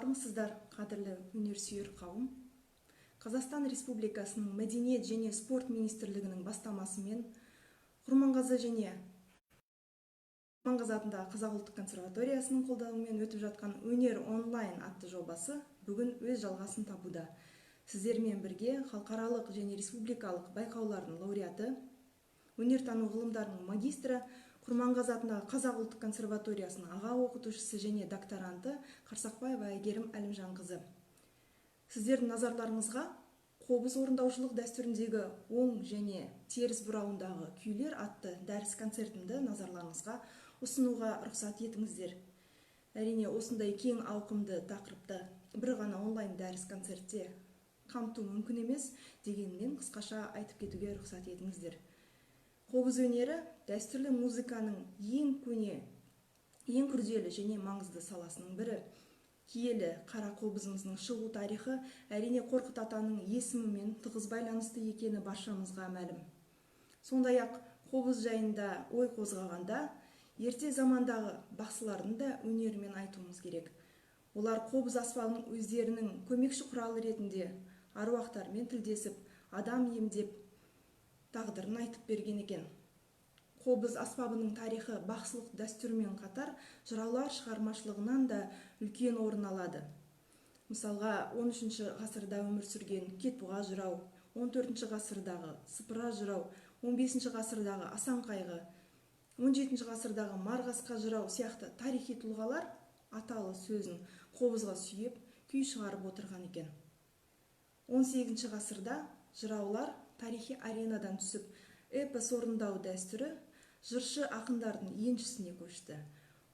Армысыздар, қадірлі өнерсүйер қауым. Қазақстан Республикасының Мәдениет және спорт министрлігінің бастамасымен Құрманғазы атындағы Қазақ ұлттық консерваториясының қолдауымен өтіп жатқан өнер онлайн атты жобасы бүгін өз жалғасын табуда. Сіздермен бірге халықаралық және республикалық байқаулардың лауреаты, өнертану ғылымдарының магистрі, Құрманғазы атындағы Қазақ ұлттық консерваториясының аға оқытушысы және докторанты Қарсақбаева Әйгерім Әлімжанқызы. Сіздердің назарларыңызға қобыз орындаушылық дәстүріндегі оң және теріс бұрауындағы күйлер атты дәріс концертімді назарларыңызға ұсынуға рұқсат етіңіздер. Әрине, осындай кең ауқымды тақырыпты бір ғана онлайн дәріс концертте қамту мүмкін емес, дегенмен қысқаша айтып кетуге рұқсат етіңіздер. Қобыз өнері дәстүрлі музыканың ең көне, ең күрделі және маңызды саласының бірі. Киелі қара қобызымыздың шығу тарихы әрине Қорқыт атаның есімімен тығыз байланысты екені баршамызға мәлім. Сондай-ақ қобыз жайында ой қозғағанда, ерте замандағы бақсылардың да өнерімен айтуымыз керек. Олар қобыз аспабының өздерінің көмекші құралы ретінде аруақтармен тілдесіп, адам емдеп, тағдырын айтып берген екен. Қобыз аспабының тарихы бақсылық дәстүрмен қатар жыраулар шығармашылығынан да үлкен орын алады. Мысалға, 13 ғасырда өмір сүрген Кетбұға жырау, 14 ғасырдағы Сыпыра жырау, 15 ғасырдағы Асан қайғы, 17 ғасырдағы Марғасқа жырау сияқты тарихи тұлғалар аталы сөзін қобызға сүйеп, күй шығарып отырған екен. 18 ғасырда жыраулар тарихи аренадан түсіп, эпос орындау дәстүрі жыршы ақындардың еншісіне көшті.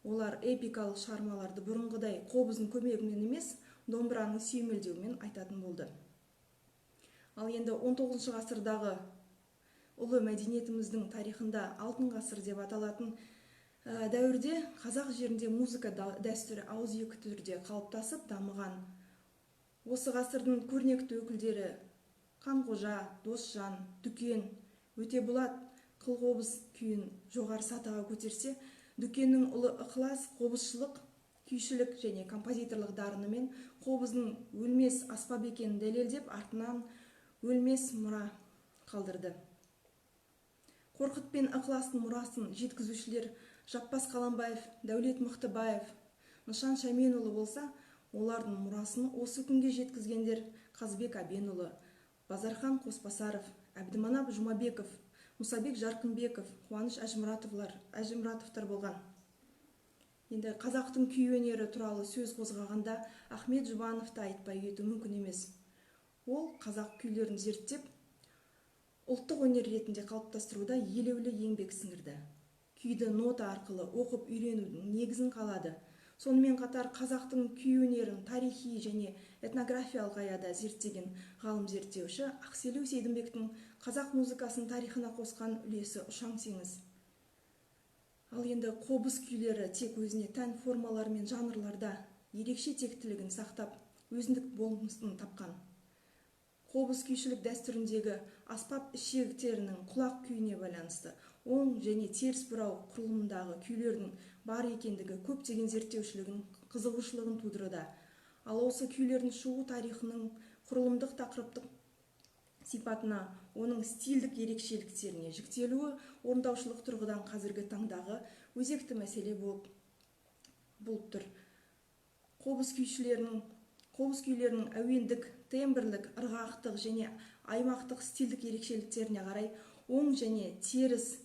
Олар эпикалық шығармаларды бұрынғыдай қобыздың көмегімен емес, домбыраның сүйемелдеуімен айтатын болды. Ал енді 19 ғасырдағы ұлы мәдениетіміздің тарихында алтын ғасыр деп аталатын дәуірде қазақ жерінде музыка дәстүрі ауызекі түрде қалыптасып дамыған. Осы ғасырдың көрнекті өкілдері Қанқожа, Досжан, Дүкен, Өтебұлат қыл-қобыз күйін жоғары сатыға көтерсе, Дүкеннің ұлы ықылас, қобызшылық, күйшілік және композиторлық дарынымен қобыздың өлмес аспап екенін дәлелдеп, артынан өлмес мұра қалдырды. Қорқыт пен ықыластың мұрасын жеткізушілер Жаппас Қаламбаев, Дәулет Мықтыбаев, Нышан Шәменұлы болса, олардың мұрасын осы күнге жеткізгендер Қазбек Абенұлы, Базархан Қоспасаров, Әбдіманап Жұмабеков, Мұсабек Жарқынбеков, Қуаныш Әжімұратовтар болған. Енді қазақтың күй өнері туралы сөз қозғағанда Ахмет Жұбановты айтпай кету мүмкін емес. Ол қазақ күйлерін зерттеп, ұлттық өнер ретінде қалыптастыруда елеулі еңбек сіңірді. Күйді нота арқылы оқып үйренудің негізін қалады. Сонымен қатар қазақтың күй өнерін тарихи және этнографиялық аяда зерттеген ғалым зерттеуші Ақселеу Сейдімбектің қазақ музыкасының тарихына қосқан үлесі ұшан теңіз. Ал енді қобыз күйлері тек өзіне тән формалар мен жанрларда ерекше тектілігін сақтап, өзіндік болмысын тапқан. Қобыз күйшілік дәстүріндегі аспап ішектерінің құлақ күйіне байланысты оң және теріс бұрау құрылымындағы күйлердің бар екендігі көптеген зерттеушілігін қызығушылығын тудыруда. Ал осы күйлердің шығу тарихының құрылымдық тақырыптық сипатына, оның стильдік ерекшеліктеріне жіктелуі орындаушылық тұрғыдан қазіргі таңдағы өзекті мәселе болып тұр. Қобыз күйлерінің әуендік, тембрлік, ырғақтық және аймақтық стильдік ерекшеліктеріне қарай оң және теріс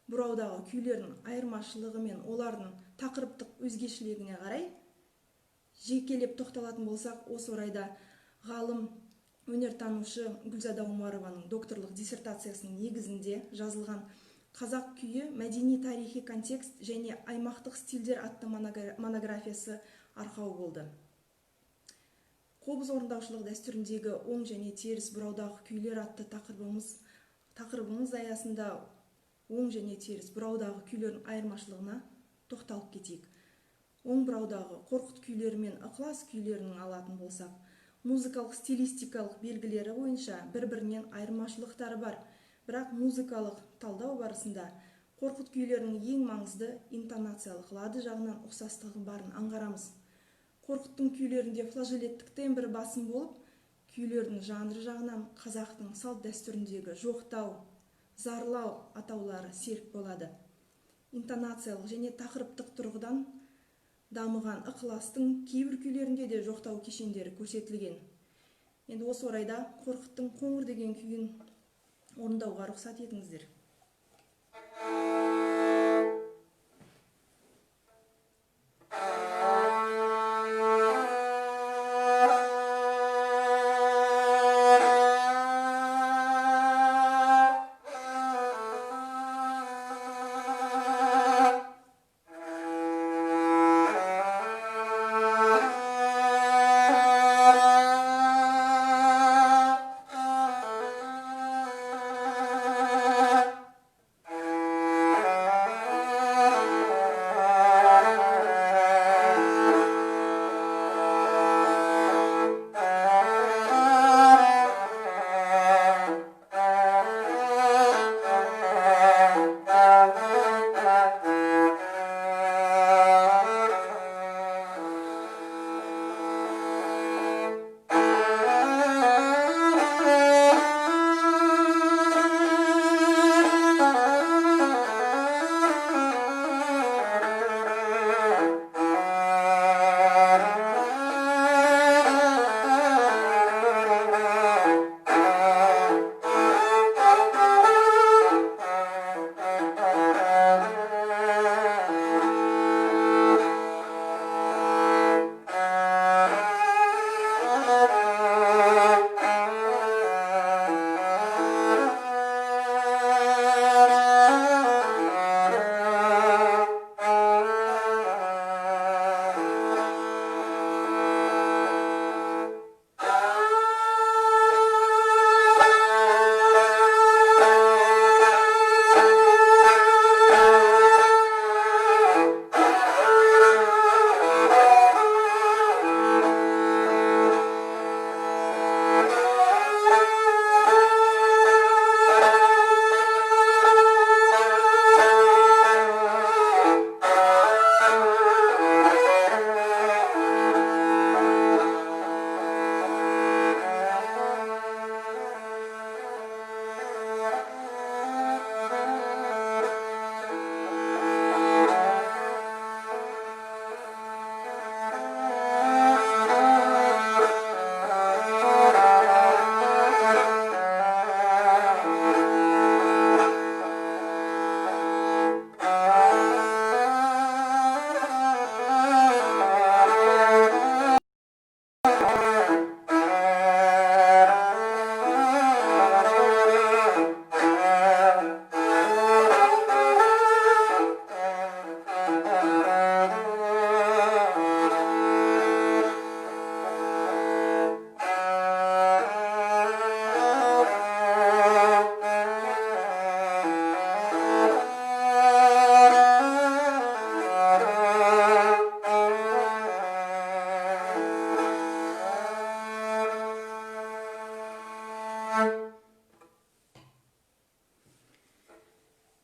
бұраудағы күйлердің айырмашылығы мен олардың тақырыптық өзгешелігіне қарай жекелеп тоқталатын болсақ, осы орайда ғалым өнертанушы Гүлзада Омарованың докторлық диссертациясының негізінде жазылған Қазақ күйі мәдени тарихи контекст және аймақтық стильдер атты монографиясы арқау болды. Қобыз орындаушылық дәстүріндегі оң және теріс бұраудағы күйлер атты тақырыбымыз аясында оң және теріс бұраудағы күйлердің айырмашылығына тоқталып кетейік. Оң бұраудағы Қорқыт күйлері мен ықылас күйлерінің алатын болсақ, музыкалық стилистикалық белгілері бойынша бір-бірінен айырмашылықтары бар, бірақ музыкалық талдау барысында Қорқыт күйлерінің ең маңызды интонациялық лады жағынан ұқсастығы барын аңғарамыз. Коркуттун күйлөрүндө флажелеттиктен бир басым болуп, күйлөрдүн жанры жагынан казактын салт дәстүрүндөгү жоктау, зарлау атаулары серк болады. Интонациялык және такырыптык тургудан дамыган ыкыластын кээ бир күйлөрүндө де жоктау кешендери көрсөтүлгөн. Енді осы орайда Коркуттун Коңур деген күйін орындауга уруксат етиңиздер.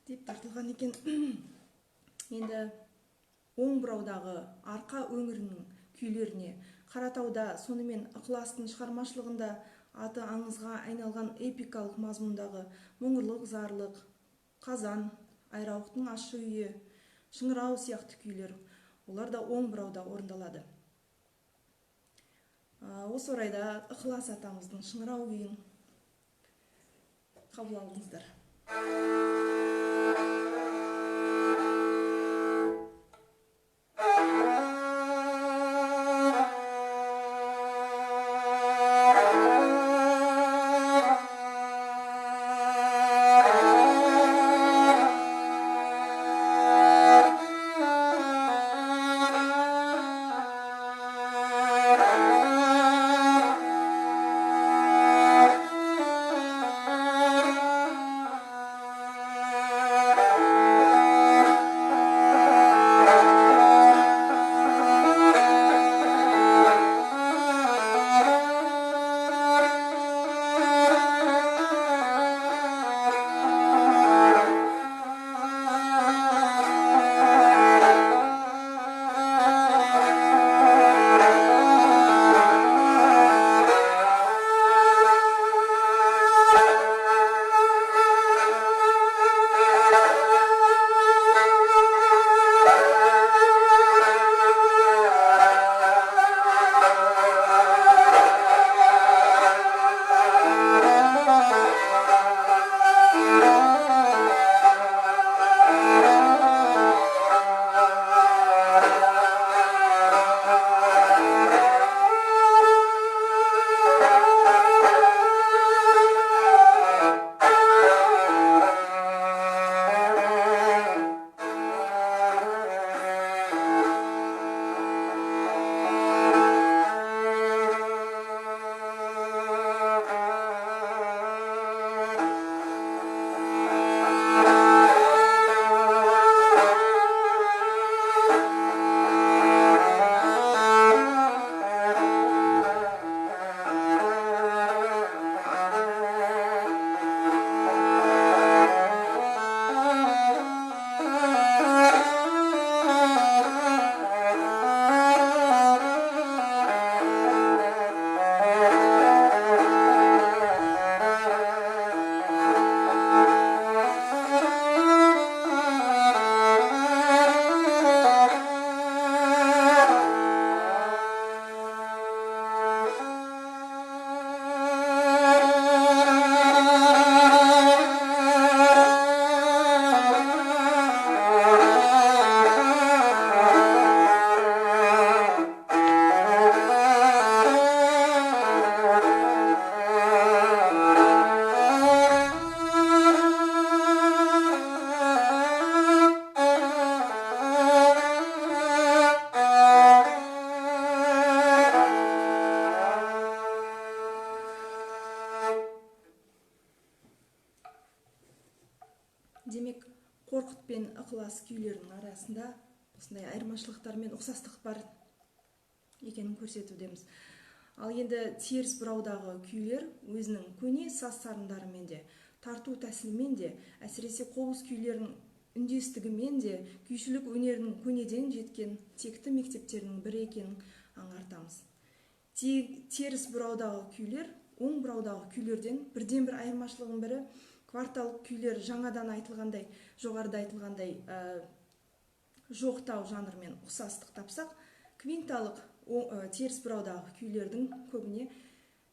Деп тартылған екен. Енді оң бұраудағы арқа өңірінің күйлеріне Қаратауда сонымен ықыластың шығармашылығында аты аңызға айналған эпикалық мазмұндағы мұңырлық, зарлық, қазан, айрауықтың ащы үйі, шыңырау сияқты күйлер, олар да оң бұрауда орындалады. Осы орайда ықылас атамыздың шыңырау күйін қабыл алыңыздар. пен ықылас күйлерінің арасында осындай айырмашылықтар мен ұқсастық бар екенін көрсетудеміз. Ал енді теріс бұраудағы күйлер өзінің көне саз сарындарымен де, тарту тәсілімен де, әсіресе қобыз күйлерінің үндестігімен де күйшілік өнерінің көнеден жеткен текті мектептерінің бірі екенін аңғартамыз. Теріс бұраудағы күйлер оң бұраудағы күйлерден бірден бір айырмашылығының бірі, кварталық күйлер жаңадан айтылғандай, жоғарыда айтылғандай жоқтау жанрымен ұқсастық тапсақ, квинталық теріс бұраудағы күйлердің көбіне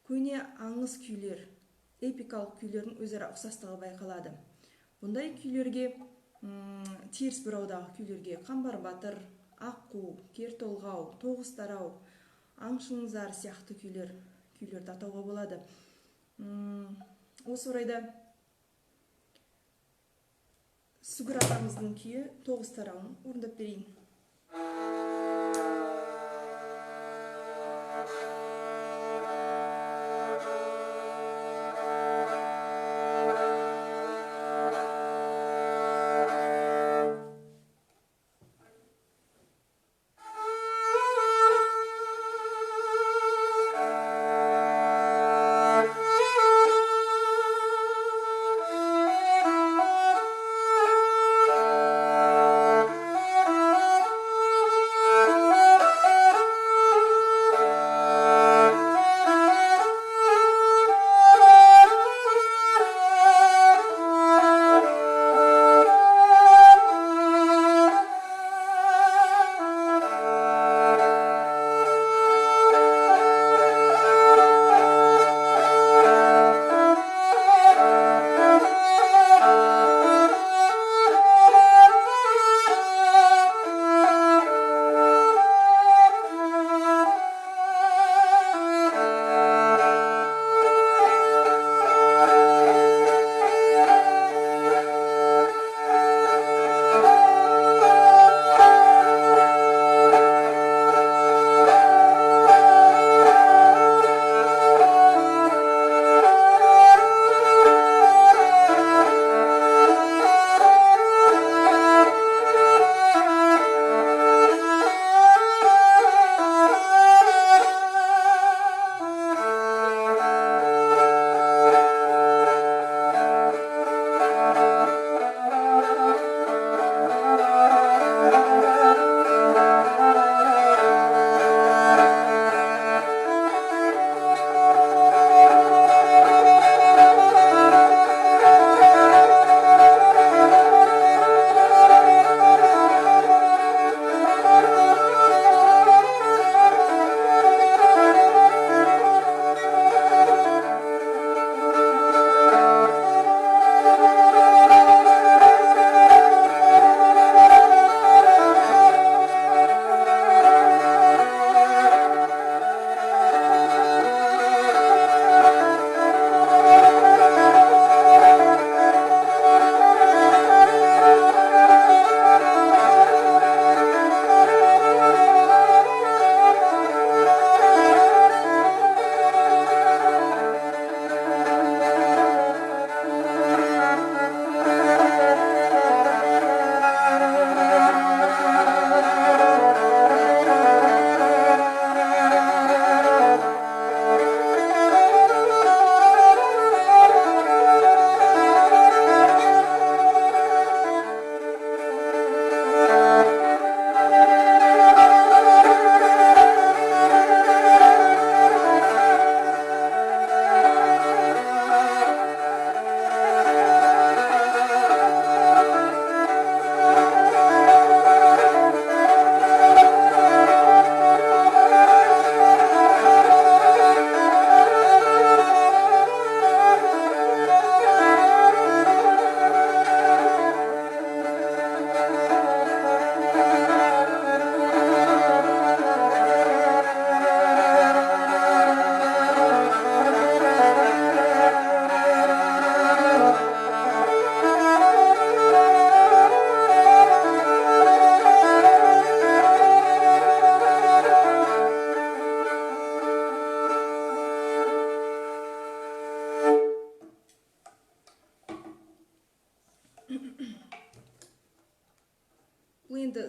көне аңыз күйлер, эпикалық күйлердің өзара ұқсастығы байқалады. Бұндай күйлерге, теріс бұраудағы күйлерге Қамбар батыр, Аққу, Кертолғау, Тоғыз тарау, Аңшыңызар сияқты күйлерді атауға болады. Осы орайда Сүгір атамыздың күйі Тоғыз тарауын орындап берейін.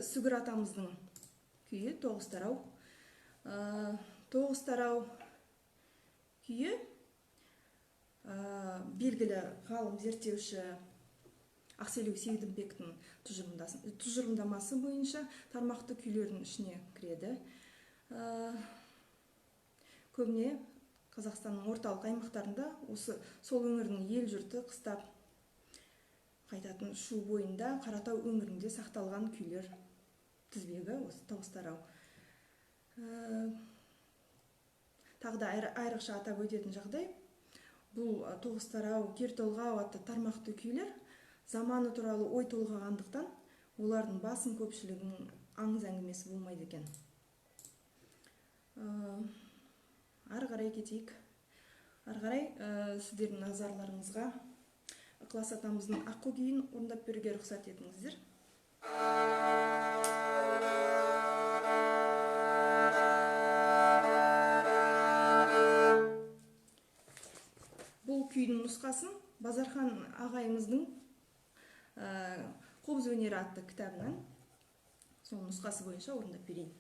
Сүгір атамыздың күйі Тоғыз тарау. Тоғыз тарау күйі белгілі ғалым зерттеуші Ақселеу Сейдімбектің тұжырымдамасы бойынша тармақты күйлердің ішіне кіреді. Көбіне Қазақстанның орталық аймақтарында сол өңірдің ел жұрты қыстап қайтатын шу бойында Қаратау өңірінде сақталған күйлер тізбегі осы Тоғыз тарау. Тағы да айрықша атап өтетін жағдай, бұл Тоғыз тарау, Кер толғау атты тармақты күйлер заманы туралы ой толғағандықтан, олардың басым көпшілігінің аңыз әңгімесі болмайды екен. Ары қарай кетейік. Ары қарай сіздердің назарларыңызға Ықылас атамыздың Аққу күйін орындап беруге рұқсат етіңіздер. Бұл күйдің нұсқасын Базархан ағайымыздың Қобыз өнері атты кітабынан сол нұсқасы бойынша орындап берейін.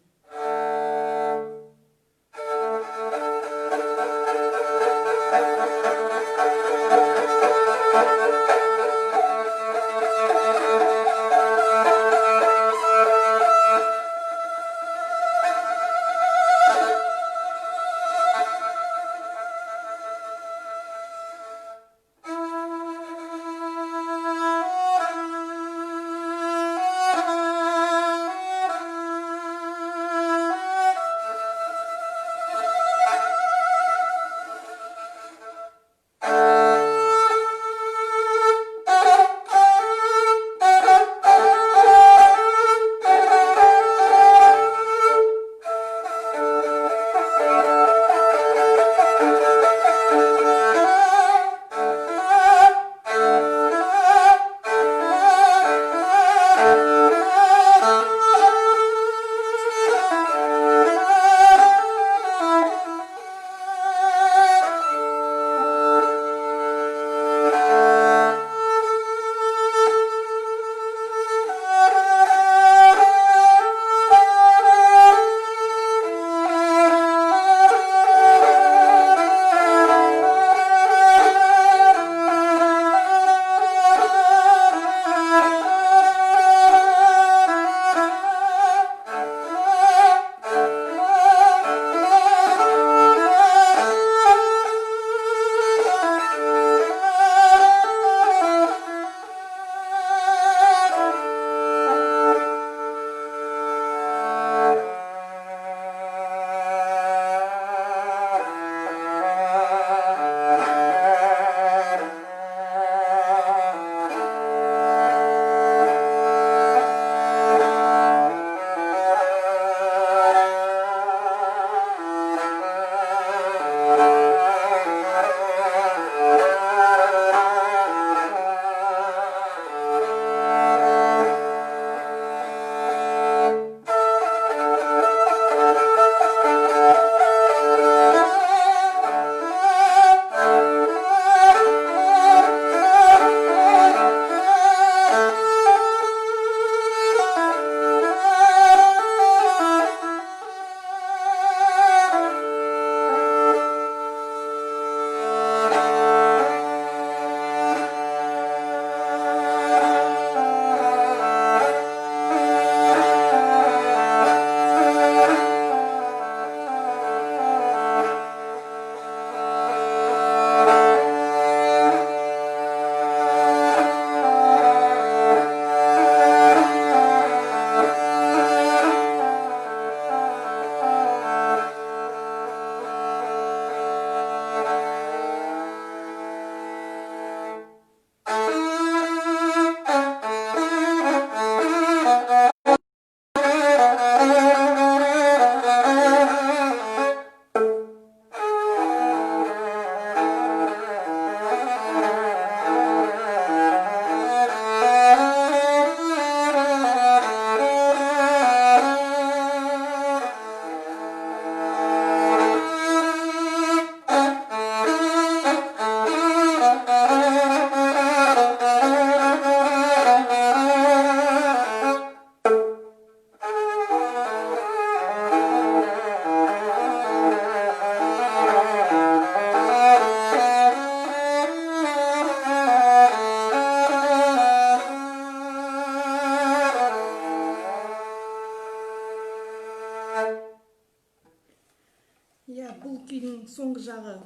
бул күйдүн соңку жагы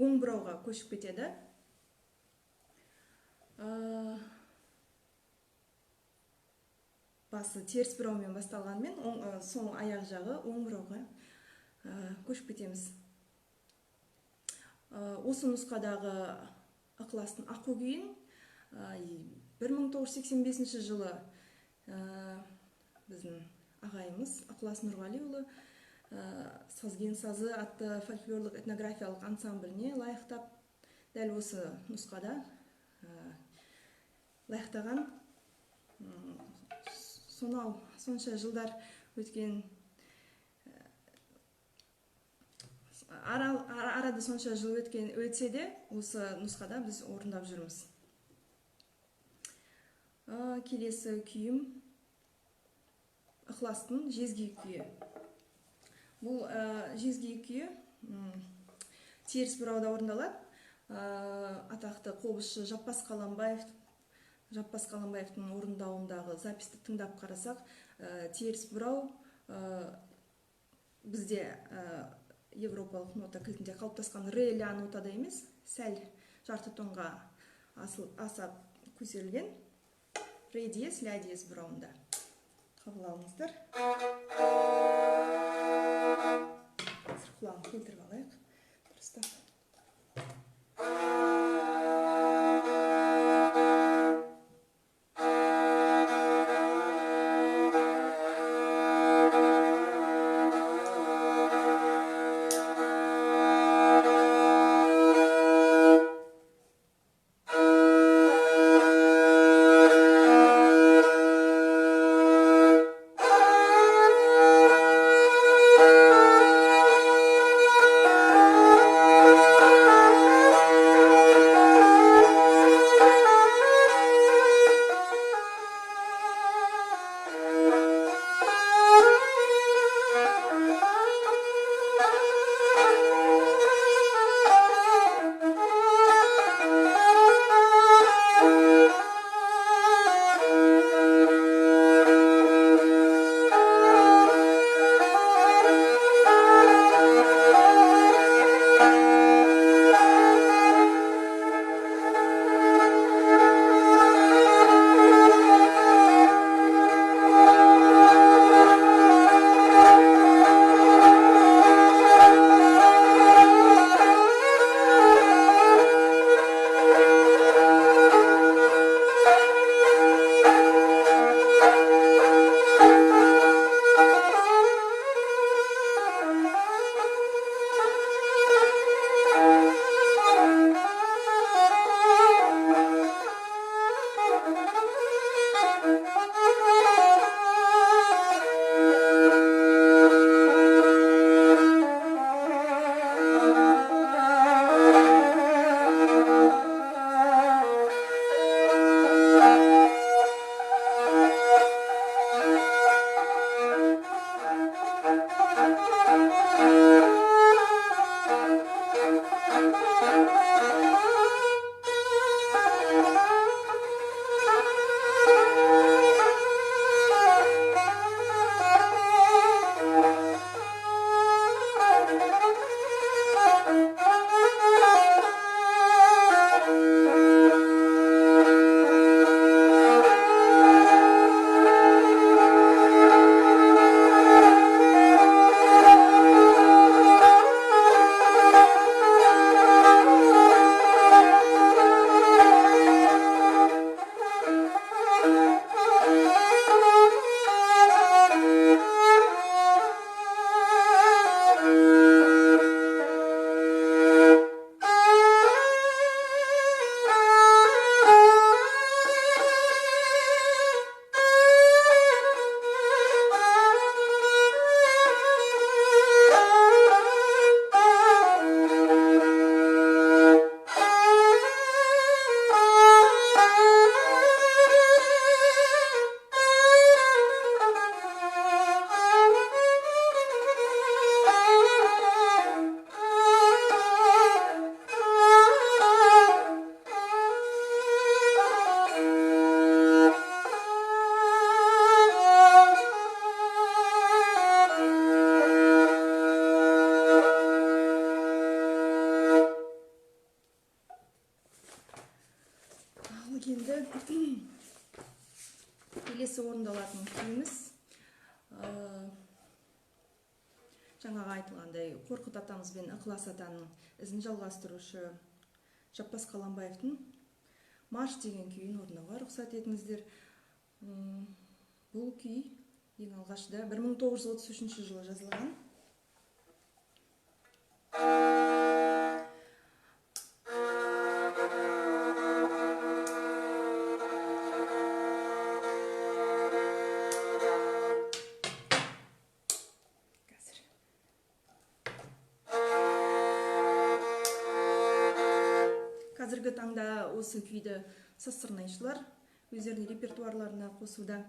оң бурауга көчүп кетеді. Басы терс бураумен башталганымен, соң аяк жагы оң бурауга көчүп кетебиз. Осы нускадагы ыкластын акуу күйүн 1985 жылы биздин агайымыз Ыклас Нургали уулу Сазген сазы атты фольклорлук этнографиялык ансамблине лайыктап, дәл осы нускада лайыктаган. Сонау сонша жылдар өткен, арада сонша жыл өтсе де, осы нускада біз орындап жүрміз. Келесі күйім Ыкластын жезги күйі. Бұл жезги күйі теріс бұрауда орындалады. Атақты қобызшы Жаппас Қаламбаевтың орындауындағы записті тыңдап қарасақ, теріс бұрау бізде европалық нота кілтінде қалыптасқан ре ля нотада емес, сәл жарты тонға асап көтерілген ре диез, ля диез бұрауында. Қабыл алыңыздар. Қазір құлағын келтіріп алайық. Дұрыстап. келесі орындалатын күйіміз жаңағы айтылғандай Қорқыт атамыз бен Ықылас атаның ізін жалғастырушы Жаппас Қаламбаевтың Марш деген күйін орындауға рұқсат етіңіздер. Бұл күй ең алғашында 1933 жылы жазылған. Қазіргі таңда осы күйді сырнайшылар өздерінің репертуарларына қосуда.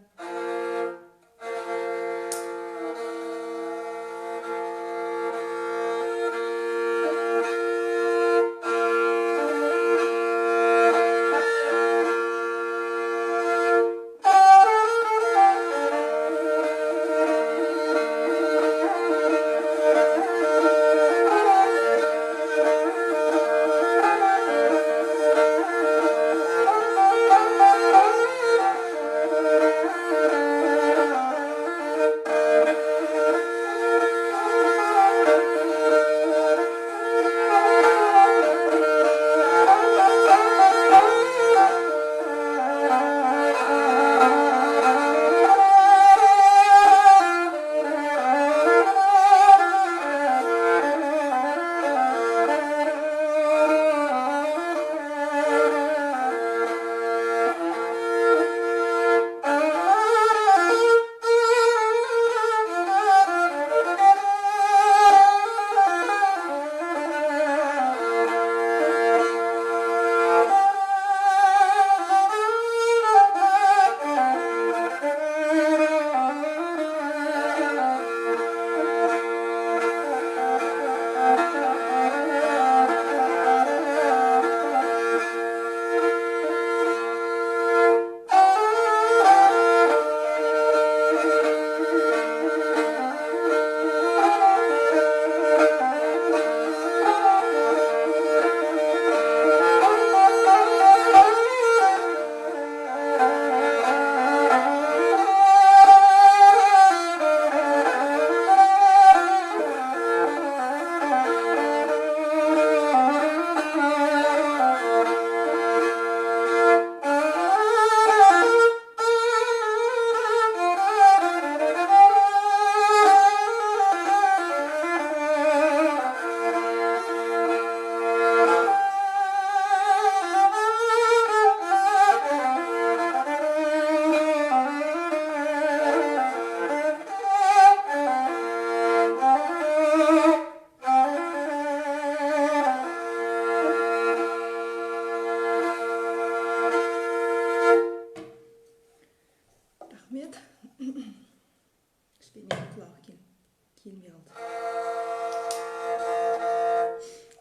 келмей қалды.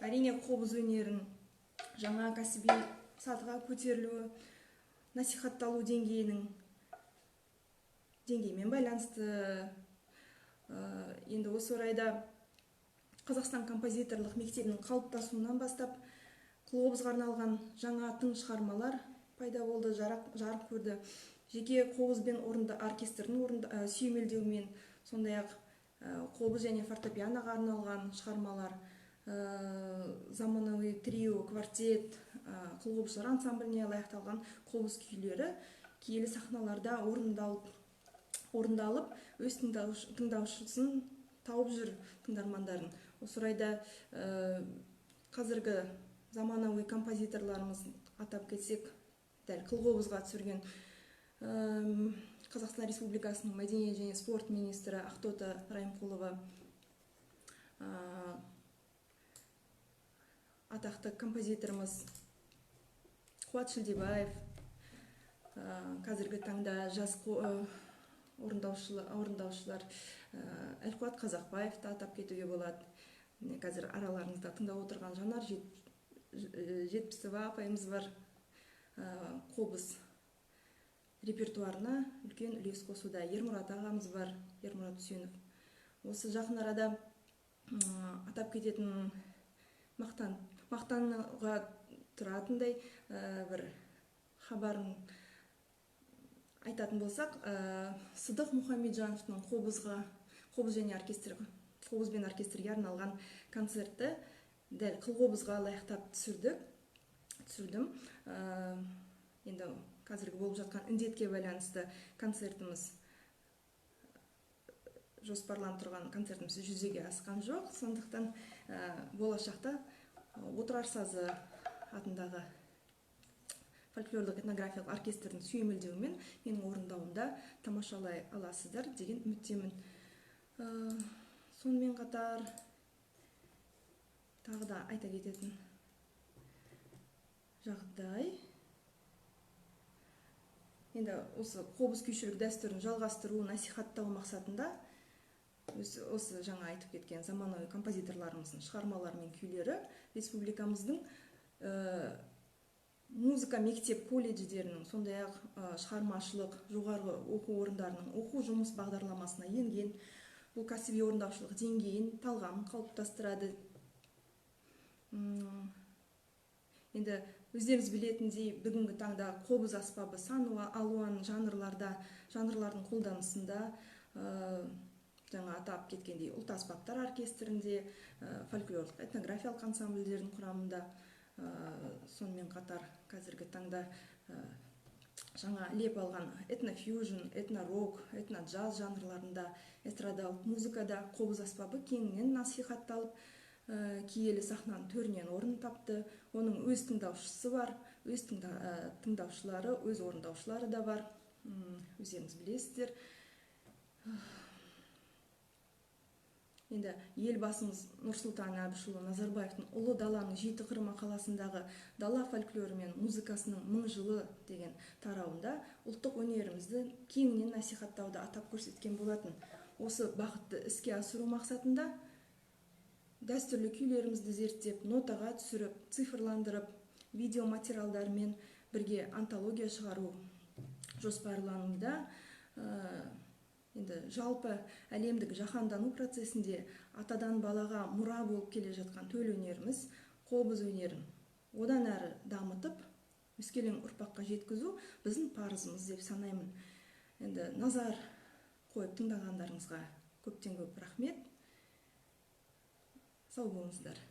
Әрине қобыз өнерін жаңа кәсіби сатыға көтерілуі, насихатталу деңгеймен байланысты. Енді осы орайда Қазақстан композиторлық мектебінің қалыптасуынан бастап қобызға арналған жаңа тың шығармалар пайда болды, жарық көрді. Жеке қобыз бен оркестрдің сүйемелдеуімен, сондай-ақ қобыз және фортепианоға арналған шығармалар, заманауи трио, квартет, қобызшылар ансамбліне лайықталған қобыз күйлері киелі сахналарда орындалып, өз тыңдаушысын тауып жүр тыңдармандарын. Осы орайда қазіргі заманауи композиторларымыз атап кетсек, дәл қылқобызға түсірген Қазақстан Республикасының мәдениет және спорт министрі Ақтоты Райымқұлова, атақты композиторымыз Қуат Шілдебаев, қазіргі таңда жас орындаушылар Әлқуат Қазақбаевты атап кетуге болады. Қазір араларыңызда тыңдап отырған Жанар Жетпісова апайымыз бар, қобыз репертуарына үлкен үлес қосуда. Ермұрат ағамыз бар, Ермұрат Үсенов. Осы жақын арада атап кететін мақтанға тұратындай бір хабарын айтатын болсақ, Сыдық Мұхамеджановтың қобыз бен оркестрге арналған концертті дәл қылқобызға лайықтап түсірдім. Енді қазіргі болып жатқан індетке байланысты жоспарланып тұрған концертіміз жүзеге асқан жоқ. Сондықтан болашақта Отырар сазы атындағы фольклорлық этнографиялық оркестрдің сүйемелдеуімен менің орындауымда тамашалай аласыздар деген үміттемін. Сонымен қатар тағы да айта кететін жағдай, енді осы қобыз күйшілік дәстүрін жалғастыру, насихаттау мақсатында осы жаңа айтып кеткен заманауи композиторларымыздың шығармалары мен күйлері республикамыздың музыка мектеп колледждерінің, сондай-ақ шығармашылық жоғарғы оқу орындарының оқу жұмыс бағдарламасына енген. Бұл кәсіби орындаушылық деңгейін, талғамын қалыптастырады. Енді өздеріңіз білетіндей, бүгінгі таңда қобыз аспабы сан алуан жанрлардың қолданысында, жаңа атап кеткендей ұлт аспаптар оркестрінде, фольклорлық этнографиялық ансамбльдердің құрамында, сонымен қатар қазіргі таңда жаңа леп алған этнофьюжн, этнорок, этноджаз жанрларында, эстрадалық музыкада қобыз аспабы кеңінен насихатталып, киелі сахнаның төрінен орын тапты. Оның өз тыңдаушысы бар, өз тыңдаушылары, өз орындаушылары да бар. Өздеріңіз білесіздер. Енді елбасымыз Нұрсұлтан Әбішұлы Назарбаевтың ұлы даланың жеті қыры мақаласындағы дала фольклоры мен музыкасының 1000 жылы деген тарауында ұлттық өнерімізді кеңінен насихаттауды атап көрсеткен болатын. Осы бағытты іске асыру мақсатында дәстүрлі күйлерімізді зерттеп, нотаға түсіріп, цифрландырып, видеоматериалдармен бірге антология шығару жоспарлануда. Енді жалпы әлемдік жаһандану процесінде атадан балаға мұра болып келе жатқан төл өнеріміз, қобыз өнерін одан әрі дамытып, өскелең ұрпаққа жеткізу біздің парызымыз деп санаймын. Енді назар қойып тыңдағандарыңызға көптен көп рахмет. Сау болыңыздар.